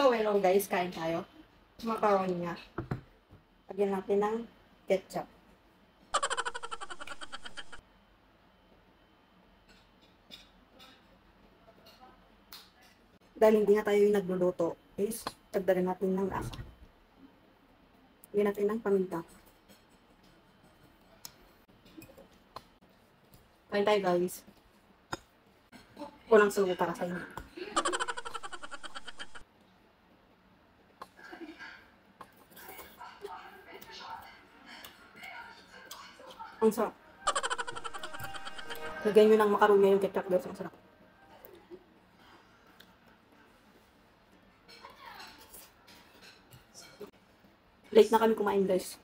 So, well guys, kain tayo. Macaroni nga. Lagyan natin ng ketchup. Dahil hindi na tayo yung nagluluto, is tagdagan natin ng lasa. Lagyan natin ng paminta. Kain tayo guys. Walang sugo para sa inyo. Ang sarap. Lagyan nyo ng macaroni yung ketchup guys. Ang sarap. Late na kami kumain guys.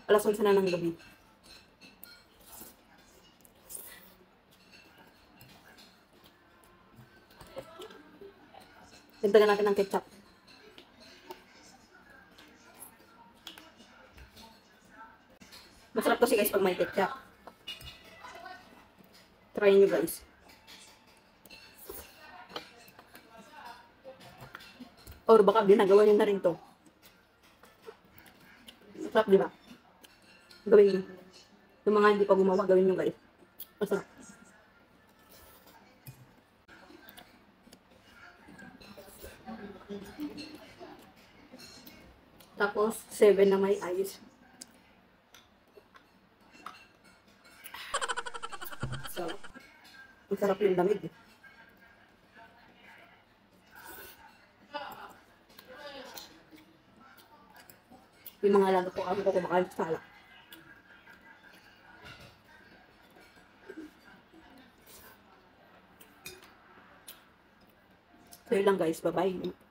Alas 11 na ng gabi. Dagdagan natin ng ketchup. Masarap kasi guys pag may ketchup. Try nyo guys. Or baka ginagawa nyo na rin to. Masarap diba? Gawin nyo. Yung mga hindi pa gumawa, gawin nyo guys. Masarap. Tapos, 7 na may ice. So, masarap yung lamig. Yung mga alaga po ako kumakain sa sala. So, yun lang guys. Bye-bye.